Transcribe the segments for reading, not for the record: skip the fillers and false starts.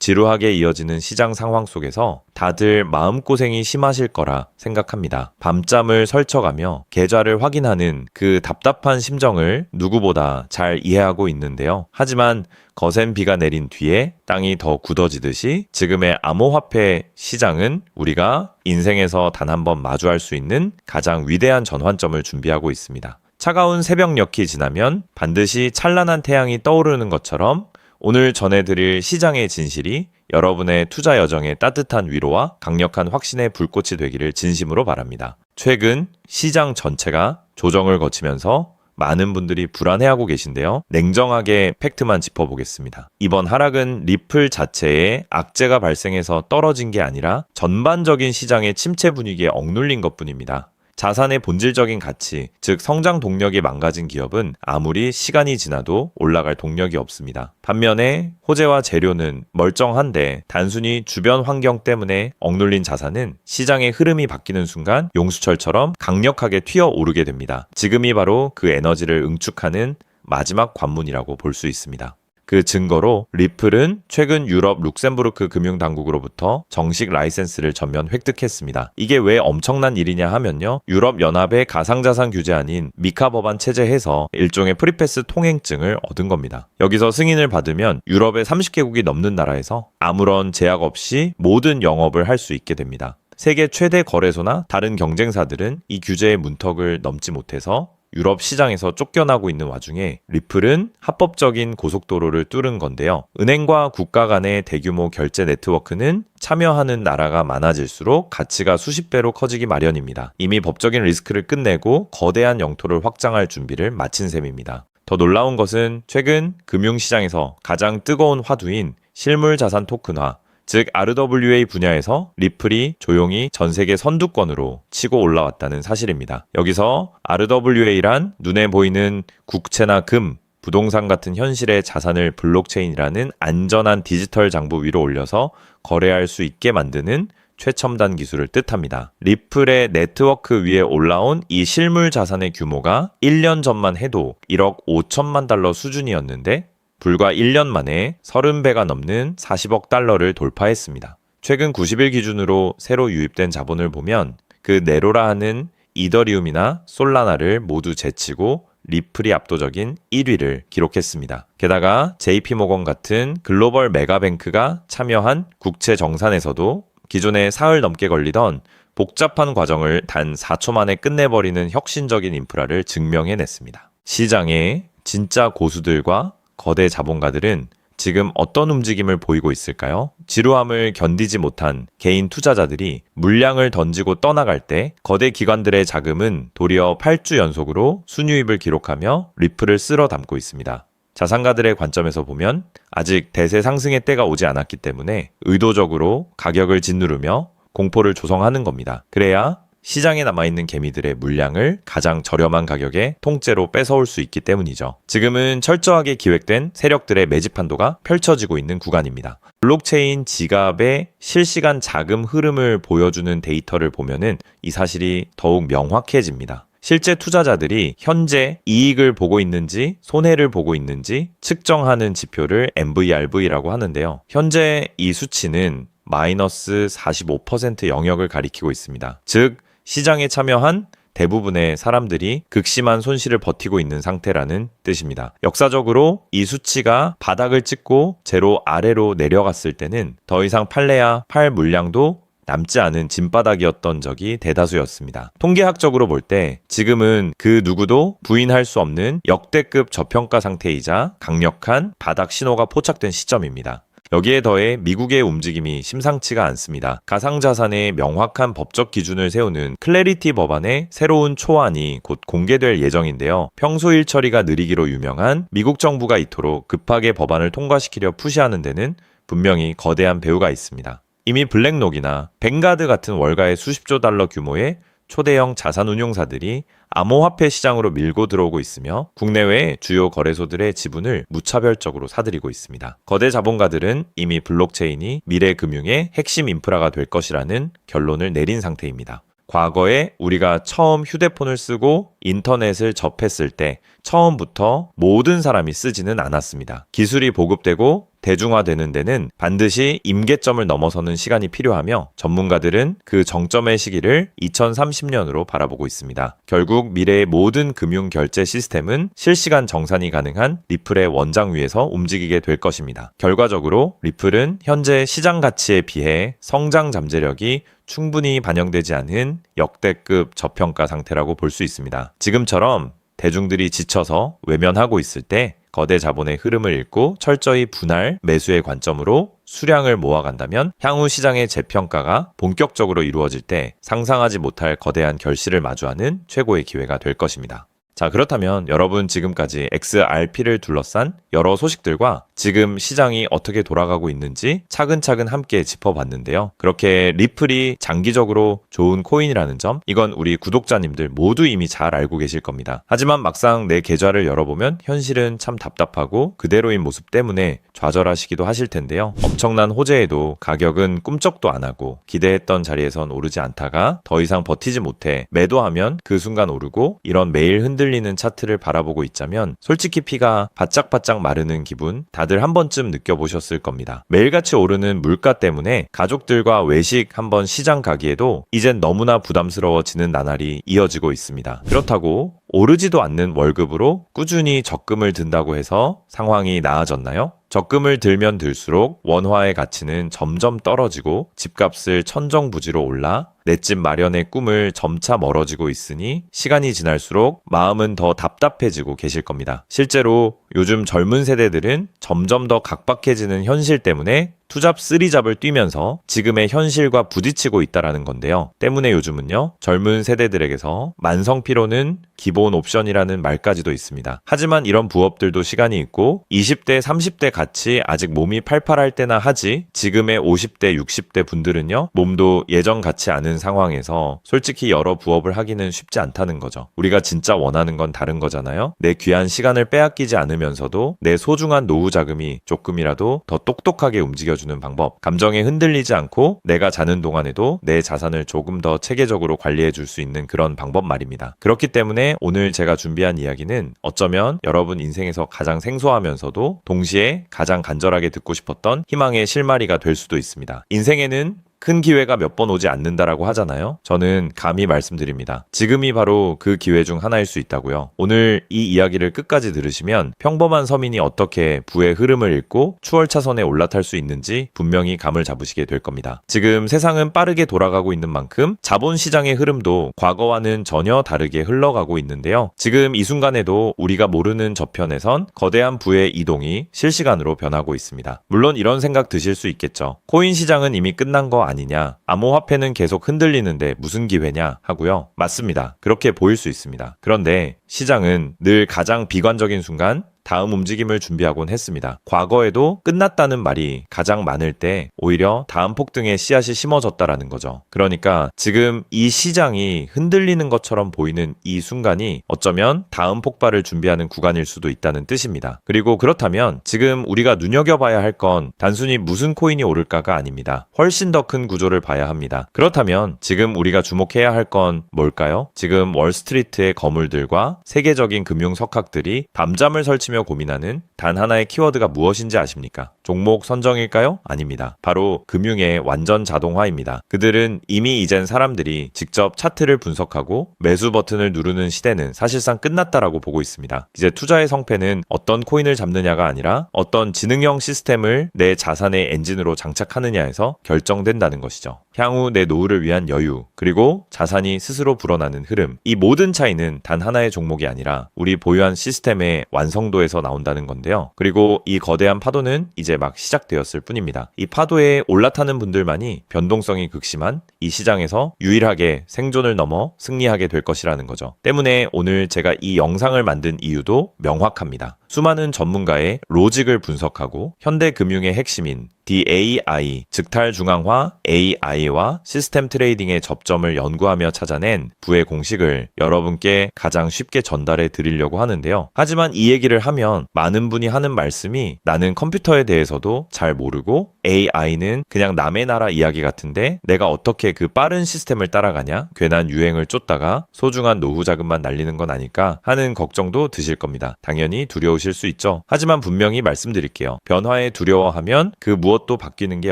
지루하게 이어지는 시장 상황 속에서 다들 마음고생이 심하실 거라 생각합니다. 밤잠을 설쳐가며 계좌를 확인하는 그 답답한 심정을 누구보다 잘 이해하고 있는데요. 하지만 거센 비가 내린 뒤에 땅이 더 굳어지듯이 지금의 암호화폐 시장은 우리가 인생에서 단 한 번 마주할 수 있는 가장 위대한 전환점을 준비하고 있습니다. 차가운 새벽녘이 지나면 반드시 찬란한 태양이 떠오르는 것처럼 오늘 전해드릴 시장의 진실이 여러분의 투자 여정에 따뜻한 위로와 강력한 확신의 불꽃이 되기를 진심으로 바랍니다. 최근 시장 전체가 조정을 거치면서 많은 분들이 불안해하고 계신데요. 냉정하게 팩트만 짚어보겠습니다. 이번 하락은 리플 자체에 악재가 발생해서 떨어진 게 아니라 전반적인 시장의 침체 분위기에 억눌린 것뿐입니다. 자산의 본질적인 가치, 즉 성장 동력이 망가진 기업은 아무리 시간이 지나도 올라갈 동력이 없습니다. 반면에 호재와 재료는 멀쩡한데 단순히 주변 환경 때문에 억눌린 자산은 시장의 흐름이 바뀌는 순간 용수철처럼 강력하게 튀어오르게 됩니다. 지금이 바로 그 에너지를 응축하는 마지막 관문이라고 볼 수 있습니다. 그 증거로 리플은 최근 유럽 룩셈부르크 금융당국으로부터 정식 라이센스를 전면 획득했습니다. 이게 왜 엄청난 일이냐 하면요. 유럽연합의 가상자산 규제안인 미카 법안 체제에서 일종의 프리패스 통행증을 얻은 겁니다. 여기서 승인을 받으면 유럽의 30개국이 넘는 나라에서 아무런 제약 없이 모든 영업을 할 수 있게 됩니다. 세계 최대 거래소나 다른 경쟁사들은 이 규제의 문턱을 넘지 못해서 유럽 시장에서 쫓겨나고 있는 와중에 리플은 합법적인 고속도로를 뚫은 건데요. 은행과 국가 간의 대규모 결제 네트워크는 참여하는 나라가 많아질수록 가치가 수십 배로 커지기 마련입니다. 이미 법적인 리스크를 끝내고 거대한 영토를 확장할 준비를 마친 셈입니다. 더 놀라운 것은 최근 금융시장에서 가장 뜨거운 화두인 실물자산 토큰화, 즉 RWA 분야에서 리플이 조용히 전 세계 선두권으로 치고 올라왔다는 사실입니다. 여기서 RWA란 눈에 보이는 국채나 금, 부동산 같은 현실의 자산을 블록체인이라는 안전한 디지털 장부 위로 올려서 거래할 수 있게 만드는 최첨단 기술을 뜻합니다. 리플의 네트워크 위에 올라온 이 실물 자산의 규모가 1년 전만 해도 1억 5천만 달러 수준이었는데 불과 1년 만에 30배가 넘는 40억 달러를 돌파했습니다. 최근 90일 기준으로 새로 유입된 자본을 보면 그 네로라 하는 이더리움이나 솔라나를 모두 제치고 리플이 압도적인 1위를 기록했습니다. 게다가 JP모건 같은 글로벌 메가뱅크가 참여한 국채 정산에서도 기존에 사흘 넘게 걸리던 복잡한 과정을 단 4초 만에 끝내버리는 혁신적인 인프라를 증명해냈습니다. 시장의 진짜 고수들과 거대 자본가들은 지금 어떤 움직임을 보이고 있을까요? 지루함을 견디지 못한 개인 투자자들이 물량을 던지고 떠나갈 때 거대 기관들의 자금은 도리어 8주 연속으로 순유입을 기록하며 리플을 쓸어 담고 있습니다. 자산가들의 관점에서 보면 아직 대세 상승의 때가 오지 않았기 때문에 의도적으로 가격을 짓누르며 공포를 조성하는 겁니다. 그래야 시장에 남아있는 개미들의 물량을 가장 저렴한 가격에 통째로 뺏어올 수 있기 때문이죠. 지금은 철저하게 기획된 세력들의 매집 한도가 펼쳐지고 있는 구간입니다. 블록체인 지갑의 실시간 자금 흐름을 보여주는 데이터를 보면은 이 사실이 더욱 명확해집니다. 실제 투자자들이 현재 이익을 보고 있는지 손해를 보고 있는지 측정하는 지표를 MVRV라고 하는데요. 현재 이 수치는 마이너스 45% 영역을 가리키고 있습니다. 즉 시장에 참여한 대부분의 사람들이 극심한 손실을 버티고 있는 상태라는 뜻입니다. 역사적으로 이 수치가 바닥을 찍고 제로 아래로 내려갔을 때는 더 이상 팔래야 팔 물량도 남지 않은 진바닥이었던 적이 대다수였습니다. 통계학적으로 볼 때 지금은 그 누구도 부인할 수 없는 역대급 저평가 상태이자 강력한 바닥 신호가 포착된 시점입니다. 여기에 더해 미국의 움직임이 심상치가 않습니다. 가상자산의 명확한 법적 기준을 세우는 클래리티 법안의 새로운 초안이 곧 공개될 예정인데요. 평소 일 처리가 느리기로 유명한 미국 정부가 이토록 급하게 법안을 통과시키려 푸시하는 데는 분명히 거대한 배후가 있습니다. 이미 블랙록이나 뱅가드 같은 월가의 수십조 달러 규모의 초대형 자산운용사들이 암호화폐 시장으로 밀고 들어오고 있으며 국내외 주요 거래소들의 지분을 무차별적으로 사들이고 있습니다. 거대 자본가들은 이미 블록체인이 미래 금융의 핵심 인프라가 될 것이라는 결론을 내린 상태입니다. 과거에 우리가 처음 휴대폰을 쓰고 인터넷을 접했을 때 처음부터 모든 사람이 쓰지는 않았습니다. 기술이 보급되고 대중화되는 데는 반드시 임계점을 넘어서는 시간이 필요하며 전문가들은 그 정점의 시기를 2030년으로 바라보고 있습니다. 결국 미래의 모든 금융 결제 시스템은 실시간 정산이 가능한 리플의 원장 위에서 움직이게 될 것입니다. 결과적으로 리플은 현재 시장 가치에 비해 성장 잠재력이 충분히 반영되지 않은 역대급 저평가 상태라고 볼 수 있습니다. 지금처럼 대중들이 지쳐서 외면하고 있을 때 거대 자본의 흐름을 읽고 철저히 분할 매수의 관점으로 수량을 모아간다면 향후 시장의 재평가가 본격적으로 이루어질 때 상상하지 못할 거대한 결실을 마주하는 최고의 기회가 될 것입니다. 자, 그렇다면 여러분 지금까지 XRP를 둘러싼 여러 소식들과 지금 시장이 어떻게 돌아가고 있는지 차근차근 함께 짚어봤는데요. 그렇게 리플이 장기적으로 좋은 코인이라는 점, 이건 우리 구독자님들 모두 이미 잘 알고 계실 겁니다. 하지만 막상 내 계좌를 열어보면 현실은 참 답답하고 그대로인 모습 때문에 좌절하시기도 하실 텐데요. 엄청난 호재에도 가격은 꿈쩍도 안 하고 기대했던 자리에선 오르지 않다가 더 이상 버티지 못해 매도하면 그 순간 오르고, 이런 매일 흔들리는 차트를 바라보고 있자면 솔직히 피가 바짝바짝 마르는 기분 다들 한 번쯤 느껴보셨을 겁니다. 매일같이 오르는 물가 때문에 가족들과 외식 한번 시장 가기에도 이젠 너무나 부담스러워지는 나날이 이어지고 있습니다. 그렇다고 오르지도 않는 월급으로 꾸준히 적금을 든다고 해서 상황이 나아졌나요? 적금을 들면 들수록 원화의 가치는 점점 떨어지고 집값을 천정부지로 올라 내 집 마련의 꿈을 점차 멀어지고 있으니 시간이 지날수록 마음은 더 답답해지고 계실 겁니다. 실제로 요즘 젊은 세대들은 점점 더 각박해지는 현실 때문에 투잡 쓰리잡을 뛰면서 지금의 현실과 부딪히고 있다라는 건데요. 때문에 요즘은요, 젊은 세대들에게서 만성 피로는 기본 옵션이라는 말까지도 있습니다. 하지만 이런 부업들도 시간이 있고 20대, 30대 같이 아직 몸이 팔팔할 때나 하지, 지금의 50대, 60대 분들은요, 몸도 예전 같지 않은 상황에서 솔직히 여러 부업을 하기는 쉽지 않다는 거죠. 우리가 진짜 원하는 건 다른 거잖아요. 내 귀한 시간을 빼앗기지 않으면서도 내 소중한 노후 자금이 조금이라도 더 똑똑하게 움직여주는 방법, 감정에 흔들리지 않고 내가 자는 동안에도 내 자산을 조금 더 체계적으로 관리해 줄 수 있는 그런 방법 말입니다. 그렇기 때문에 오늘 제가 준비한 이야기는 어쩌면 여러분 인생에서 가장 생소하면서도 동시에 가장 간절하게 듣고 싶었던 희망의 실마리가 될 수도 있습니다. 인생에는 큰 기회가 몇 번 오지 않는다라고 하잖아요. 저는 감히 말씀드립니다. 지금이 바로 그 기회 중 하나일 수 있다고요. 오늘 이 이야기를 끝까지 들으시면 평범한 서민이 어떻게 부의 흐름을 읽고 추월차선에 올라탈 수 있는지 분명히 감을 잡으시게 될 겁니다. 지금 세상은 빠르게 돌아가고 있는 만큼 자본시장의 흐름도 과거와는 전혀 다르게 흘러가고 있는데요. 지금 이 순간에도 우리가 모르는 저편에선 거대한 부의 이동이 실시간으로 변하고 있습니다. 물론 이런 생각 드실 수 있겠죠. 코인 시장은 이미 끝난 거 아니냐, 암호화폐는 계속 흔들리는데 무슨 기회냐 하고요. 맞습니다. 그렇게 보일 수 있습니다. 그런데 시장은 늘 가장 비관적인 순간 다음 움직임을 준비하곤 했습니다. 과거에도 끝났다는 말이 가장 많을 때 오히려 다음 폭등의 씨앗이 심어졌다라는 거죠. 그러니까 지금 이 시장이 흔들리는 것처럼 보이는 이 순간이 어쩌면 다음 폭발을 준비하는 구간일 수도 있다는 뜻입니다. 그리고 그렇다면 지금 우리가 눈여겨봐야 할 건 단순히 무슨 코인이 오를까가 아닙니다. 훨씬 더 큰 구조를 봐야 합니다. 그렇다면 지금 우리가 주목해야 할 건 뭘까요? 지금 월스트리트의 거물들과 세계적인 금융 석학들이 밤잠을 설치며 고민하는 단 하나의 키워드가 무엇인지 아십니까? 종목 선정일까요? 아닙니다. 바로 금융의 완전 자동화입니다. 그들은 이미 이젠 사람들이 직접 차트를 분석하고 매수 버튼을 누르는 시대는 사실상 끝났다라고 보고 있습니다. 이제 투자의 성패는 어떤 코인을 잡느냐가 아니라 어떤 지능형 시스템을 내 자산의 엔진으로 장착하느냐에서 결정된다는 것이죠. 향후 내 노후를 위한 여유, 그리고 자산이 스스로 불어나는 흐름, 이 모든 차이는 단 하나의 종목이 아니라 우리 보유한 시스템의 완성도에서 나온다는 건데요. 그리고 이 거대한 파도는 이제 막 시작되었을 뿐입니다. 이 파도에 올라타는 분들만이 변동성이 극심한 이 시장에서 유일하게 생존을 넘어 승리하게 될 것이라는 거죠. 때문에 오늘 제가 이 영상을 만든 이유도 명확합니다. 수많은 전문가의 로직을 분석하고 현대 금융의 핵심인 DAI, 즉탈중앙화 AI와 시스템 트레이딩의 접점을 연구하며 찾아낸 부의 공식을 여러분께 가장 쉽게 전달해 드리려고 하는데요. 하지만 이 얘기를 하면 많은 분이 하는 말씀이 나는 컴퓨터에 대해서도 잘 모르고 AI는 그냥 남의 나라 이야기 같은데 내가 어떻게 그 빠른 시스템을 따라가냐? 괜한 유행을 쫓다가 소중한 노후 자금만 날리는 건 아닐까 하는 걱정도 드실 겁니다. 당연히 두려우실 보실 수 있죠. 하지만 분명히 말씀드릴게요. 변화에 두려워하면 그 무엇도 바뀌는 게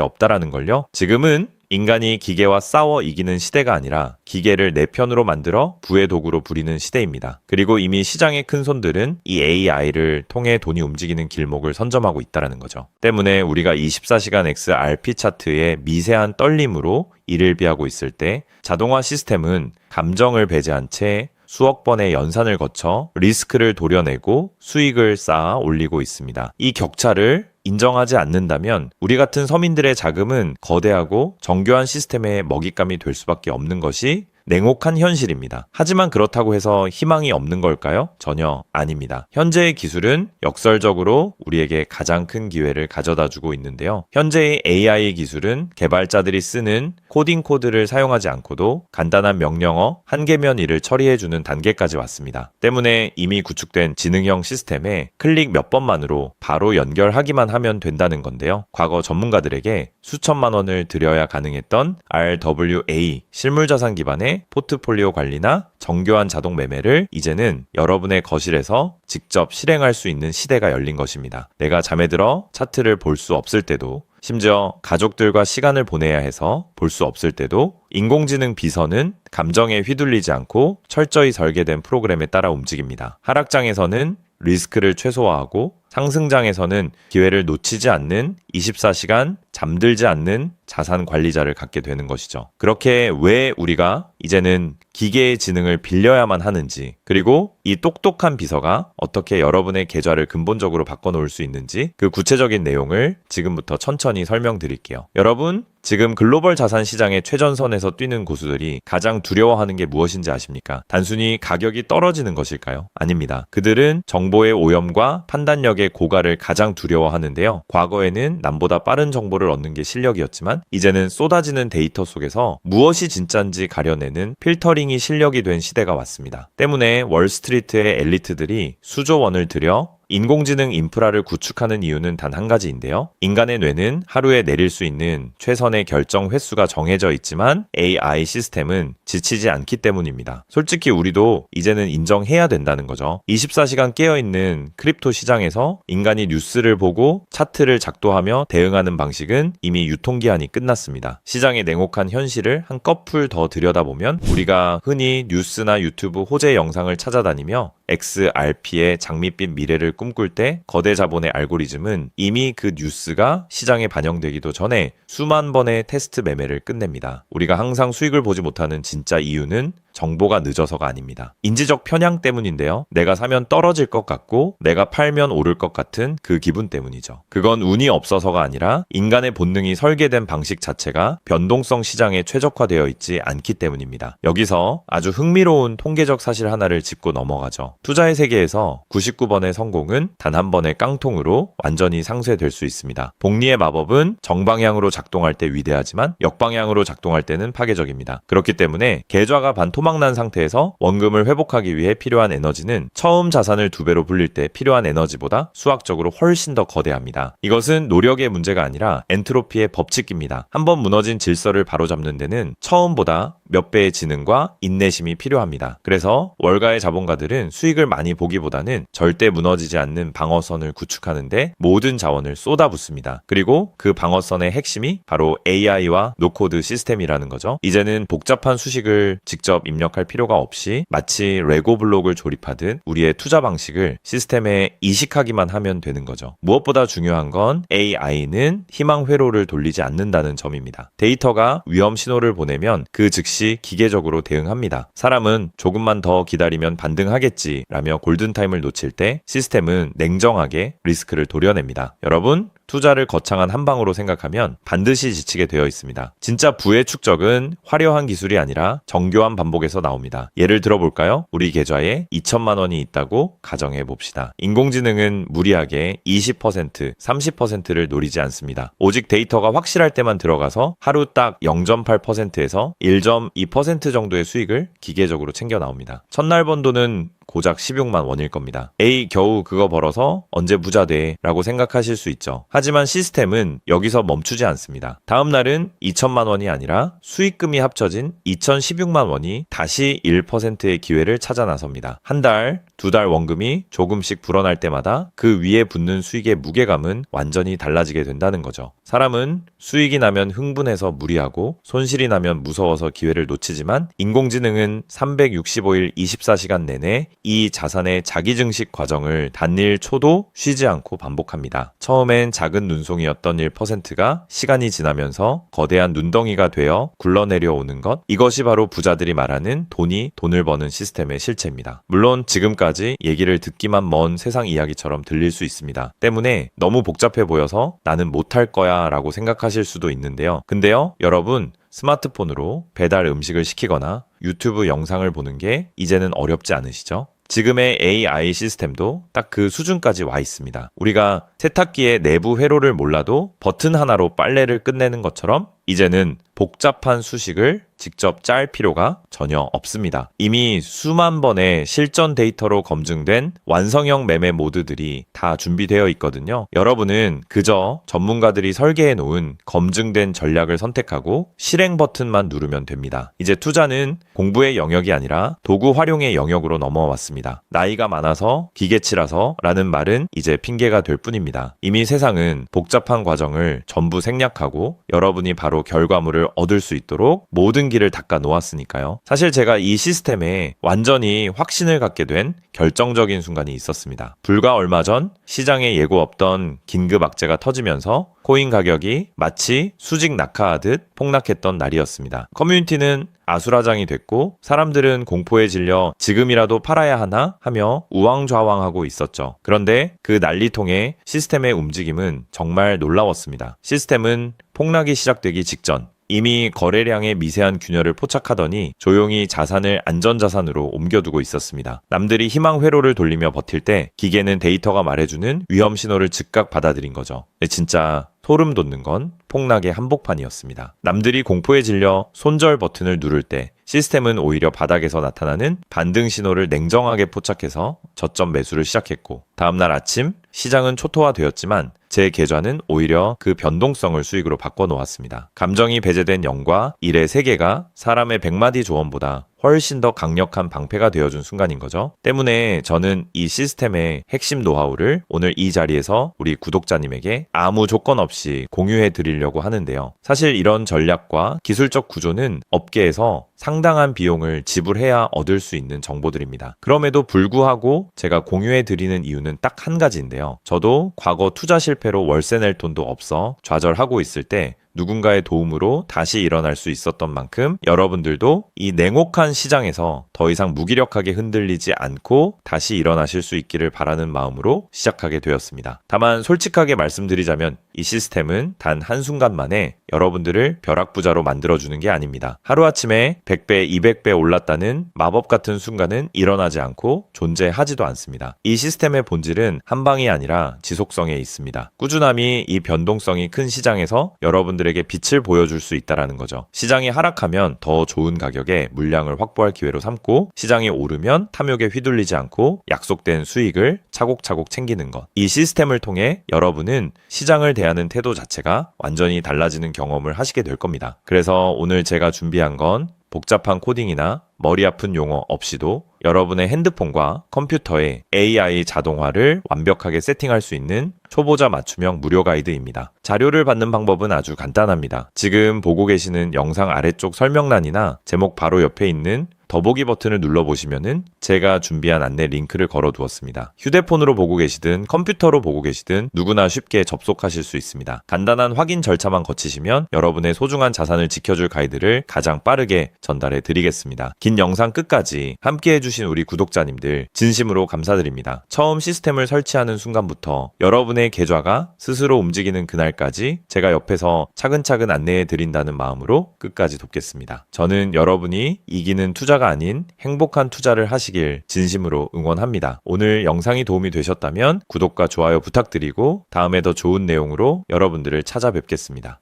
없다라는 걸요. 지금은 인간이 기계와 싸워 이기는 시대가 아니라 기계를 내 편으로 만들어 부의 도구로 부리는 시대입니다. 그리고 이미 시장의 큰 손들은 이 AI를 통해 돈이 움직이는 길목을 선점하고 있다는 거죠. 때문에 우리가 24시간 XRP 차트의 미세한 떨림으로 이를 비하고 있을 때 자동화 시스템은 감정을 배제한 채 수억 번의 연산을 거쳐 리스크를 도려내고 수익을 쌓아 올리고 있습니다. 이 격차를 인정하지 않는다면 우리 같은 서민들의 자금은 거대하고 정교한 시스템의 먹잇감이 될 수밖에 없는 것이 냉혹한 현실입니다. 하지만 그렇다고 해서 희망이 없는 걸까요? 전혀 아닙니다. 현재의 기술은 역설적으로 우리에게 가장 큰 기회를 가져다주고 있는데요. 현재의 AI 기술은 개발자들이 쓰는 코딩 코드를 사용하지 않고도 간단한 명령어 한 개면 일을 처리해주는 단계까지 왔습니다. 때문에 이미 구축된 지능형 시스템에 클릭 몇 번만으로 바로 연결하기만 하면 된다는 건데요. 과거 전문가들에게 수천만 원을 들여야 가능했던 RWA 실물자산 기반의 포트폴리오 관리나 정교한 자동 매매를 이제는 여러분의 거실에서 직접 실행할 수 있는 시대가 열린 것입니다. 내가 잠에 들어 차트를 볼 수 없을 때도, 심지어 가족들과 시간을 보내야 해서 볼 수 없을 때도 인공지능 비서는 감정에 휘둘리지 않고 철저히 설계된 프로그램에 따라 움직입니다. 하락장에서는 리스크를 최소화하고 상승장에서는 기회를 놓치지 않는 24시간 잠들지 않는 자산 관리자를 갖게 되는 것이죠. 그렇게 왜 우리가 이제는 기계의 지능을 빌려야만 하는지, 그리고 이 똑똑한 비서가 어떻게 여러분의 계좌를 근본적으로 바꿔놓을 수 있는지 그 구체적인 내용을 지금부터 천천히 설명드릴게요. 여러분, 지금 글로벌 자산 시장의 최전선에서 뛰는 고수들이 가장 두려워하는 게 무엇인지 아십니까? 단순히 가격이 떨어지는 것일까요? 아닙니다. 그들은 정보의 오염과 판단력의 고갈을 가장 두려워하는데요. 과거에는 남보다 빠른 정보를 얻는 게 실력이었지만 이제는 쏟아지는 데이터 속에서 무엇이 진짜인지 가려내는 필터링이 실력이 된 시대가 왔습니다. 때문에 월스트리트의 엘리트들이 수조 원을 들여 인공지능 인프라를 구축하는 이유는 단 한 가지인데요. 인간의 뇌는 하루에 내릴 수 있는 최선의 결정 횟수가 정해져 있지만 AI 시스템은 지치지 않기 때문입니다. 솔직히 우리도 이제는 인정해야 된다는 거죠. 24시간 깨어있는 크립토 시장에서 인간이 뉴스를 보고 차트를 작도하며 대응하는 방식은 이미 유통기한이 끝났습니다. 시장의 냉혹한 현실을 한꺼풀 더 들여다보면 우리가 흔히 뉴스나 유튜브 호재 영상을 찾아다니며 XRP의 장밋빛 미래를 꿈꿀 때 거대 자본의 알고리즘은 이미 그 뉴스가 시장에 반영되기도 전에 수만 번의 테스트 매매를 끝냅니다. 우리가 항상 수익을 보지 못하는 진짜 이유는 정보가 늦어서가 아닙니다. 인지적 편향 때문인데요. 내가 사면 떨어질 것 같고 내가 팔면 오를 것 같은 그 기분 때문이죠. 그건 운이 없어서가 아니라 인간의 본능이 설계된 방식 자체가 변동성 시장에 최적화되어 있지 않기 때문입니다. 여기서 아주 흥미로운 통계적 사실 하나를 짚고 넘어가죠. 투자의 세계에서 99번의 성공은 단 한 번의 깡통으로 완전히 상쇄될 수 있습니다. 복리의 마법은 정방향으로 작동할 때 위대하지만 역방향으로 작동할 때는 파괴적입니다. 그렇기 때문에 계좌가 반토막난 상태에서 원금을 회복하기 위해 필요한 에너지는 처음 자산을 2배로 불릴 때 필요한 에너지보다 수학적으로 훨씬 더 거대합니다. 이것은 노력의 문제가 아니라 엔트로피의 법칙입니다. 한번 무너진 질서를 바로잡는 데는 처음보다 몇 배의 지능과 인내심이 필요합니다. 그래서 월가의 자본가들은 수익을 많이 보기보다는 절대 무너지지 않는 방어선을 구축하는데 모든 자원을 쏟아붓습니다. 그리고 그 방어선의 핵심이 바로 AI와 노코드 시스템이라는 거죠. 이제는 복잡한 수식을 직접 입력할 필요가 없이 마치 레고 블록을 조립하듯 우리의 투자 방식을 시스템에 이식하기만 하면 되는 거죠. 무엇보다 중요한 건 AI는 희망 회로를 돌리지 않는다는 점입니다. 데이터가 위험 신호를 보내면 그 즉시 기계적으로 대응합니다. 사람은 조금만 더 기다리면 반등하겠지 라며 골든타임을 놓칠 때 시스템은 냉정하게 리스크를 도려냅니다. 여러분, 투자를 거창한 한방으로 생각하면 반드시 지치게 되어 있습니다. 진짜 부의 축적은 화려한 기술이 아니라 정교한 반복에서 나옵니다. 예를 들어볼까요? 우리 계좌에 2천만 원이 있다고 가정해 봅시다. 인공지능은 무리하게 20%, 30%를 노리지 않습니다. 오직 데이터가 확실할 때만 들어가서 하루 딱 0.8%에서 1.2% 정도의 수익을 기계적으로 챙겨 나옵니다. 첫날 번 돈은 고작 16만 원일 겁니다. 에이, 겨우 그거 벌어서 언제 부자 돼? 라고 생각하실 수 있죠. 하지만 시스템은 여기서 멈추지 않습니다. 다음 날은 2천만 원이 아니라 수익금이 합쳐진 2,016만 원이 다시 1%의 기회를 찾아 나섭니다. 한 달, 두 달 원금이 조금씩 불어날 때마다 그 위에 붙는 수익의 무게감은 완전히 달라지게 된다는 거죠. 사람은 수익이 나면 흥분해서 무리하고 손실이 나면 무서워서 기회를 놓치지만 인공지능은 365일 24시간 내내 이 자산의 자기 증식 과정을 단일 초도 쉬지 않고 반복합니다. 처음엔 작은 눈송이였던 1%가 시간이 지나면서 거대한 눈덩이가 되어 굴러내려오는 것, 이것이 바로 부자들이 말하는 돈이 돈을 버는 시스템의 실체입니다. 물론 지금까지 얘기를 듣기만 먼 세상 이야기처럼 들릴 수 있습니다. 때문에 너무 복잡해 보여서 나는 못할 거야 라고 생각하실 수도 있는데요. 근데요, 여러분, 스마트폰으로 배달 음식을 시키거나 유튜브 영상을 보는 게 이제는 어렵지 않으시죠? 지금의 AI 시스템도 딱 그 수준까지 와 있습니다. 우리가 세탁기의 내부 회로를 몰라도 버튼 하나로 빨래를 끝내는 것처럼 이제는 복잡한 수식을 직접 짤 필요가 전혀 없습니다. 이미 수만 번의 실전 데이터로 검증된 완성형 매매 모드들이 다 준비되어 있거든요. 여러분은 그저 전문가들이 설계해 놓은 검증된 전략을 선택하고 실행 버튼만 누르면 됩니다. 이제 투자는 공부의 영역이 아니라 도구 활용의 영역으로 넘어왔습니다. 나이가 많아서 기계치라서 라는 말은 이제 핑계가 될 뿐입니다. 이미 세상은 복잡한 과정을 전부 생략하고 여러분이 바로 결과물을 얻을 수 있도록 모든 길을 닦아 놓았으니까요. 사실 제가 이 시스템에 완전히 확신을 갖게 된 결정적인 순간이 있었습니다. 불과 얼마 전 시장에 예고 없던 긴급 악재가 터지면서 코인 가격이 마치 수직 낙하하듯 폭락했던 날이었습니다. 커뮤니티는 아수라장이 됐고 사람들은 공포에 질려 지금이라도 팔아야 하나 하며 우왕좌왕하고 있었죠. 그런데 그 난리통의 시스템의 움직임은 정말 놀라웠습니다. 시스템은 폭락이 시작되기 직전 이미 거래량의 미세한 균열을 포착하더니 조용히 자산을 안전자산으로 옮겨두고 있었습니다. 남들이 희망 회로를 돌리며 버틸 때 기계는 데이터가 말해주는 위험 신호를 즉각 받아들인 거죠. 진짜 소름 돋는 건 폭락의 한복판이었습니다. 남들이 공포에 질려 손절 버튼을 누를 때 시스템은 오히려 바닥에서 나타나는 반등 신호를 냉정하게 포착해서 저점 매수를 시작했고 다음날 아침 시장은 초토화되었지만 제 계좌는 오히려 그 변동성을 수익으로 바꿔놓았습니다. 감정이 배제된 0과 1의 세계가 사람의 100마디 조언보다 훨씬 더 강력한 방패가 되어준 순간인 거죠. 때문에 저는 이 시스템의 핵심 노하우를 오늘 이 자리에서 우리 구독자님에게 아무 조건 없이 공유해 드리려고 하는데요. 사실 이런 전략과 기술적 구조는 업계에서 상당한 비용을 지불해야 얻을 수 있는 정보들입니다. 그럼에도 불구하고 제가 공유해 드리는 이유는 딱 한 가지인데요. 저도 과거 투자 실패로 월세 낼 돈도 없어 좌절하고 있을 때 누군가의 도움으로 다시 일어날 수 있었던 만큼 여러분들도 이 냉혹한 시장에서 더 이상 무기력하게 흔들리지 않고 다시 일어나실 수 있기를 바라는 마음으로 시작하게 되었습니다. 다만 솔직하게 말씀드리자면 이 시스템은 단 한순간 만에 여러분들을 벼락부자로 만들어주는 게 아닙니다. 하루아침에 100배, 200배 올랐다는 마법 같은 순간은 일어나지 않고 존재하지도 않습니다. 이 시스템의 본질은 한 방이 아니라 지속성에 있습니다. 꾸준함이 이 변동성이 큰 시장에서 여러분들에게 빛을 보여줄 수 있다는 거죠. 시장이 하락하면 더 좋은 가격에 물량을 확보할 기회로 삼고 시장이 오르면 탐욕에 휘둘리지 않고 약속된 수익을 차곡차곡 챙기는 것. 이 시스템을 통해 여러분은 시장을 대하는 태도 자체가 완전히 달라지는 경험을 하시게 될 겁니다. 그래서 오늘 제가 준비한 건 복잡한 코딩이나 머리 아픈 용어 없이도 여러분의 핸드폰과 컴퓨터에 AI 자동화를 완벽하게 세팅할 수 있는 초보자 맞춤형 무료 가이드입니다. 자료를 받는 방법은 아주 간단합니다. 지금 보고 계시는 영상 아래쪽 설명란이나 제목 바로 옆에 있는 더보기 버튼을 눌러보시면은 제가 준비한 안내 링크를 걸어두었습니다. 휴대폰으로 보고 계시든 컴퓨터로 보고 계시든 누구나 쉽게 접속하실 수 있습니다. 간단한 확인 절차만 거치시면 여러분의 소중한 자산을 지켜줄 가이드를 가장 빠르게 전달해 드리겠습니다. 긴 영상 끝까지 함께 해주신 우리 구독자님들 진심으로 감사드립니다. 처음 시스템을 설치하는 순간부터 여러분의 계좌가 스스로 움직이는 그날까지 제가 옆에서 차근차근 안내해 드린다는 마음으로 끝까지 돕겠습니다. 저는 여러분이 이기는 투자가 아닌 행복한 투자를 하시길 진심으로 응원합니다. 오늘 영상이 도움이 되셨다면 구독과 좋아요 부탁드리고 다음에 더 좋은 내용으로 여러분들을 찾아뵙겠습니다.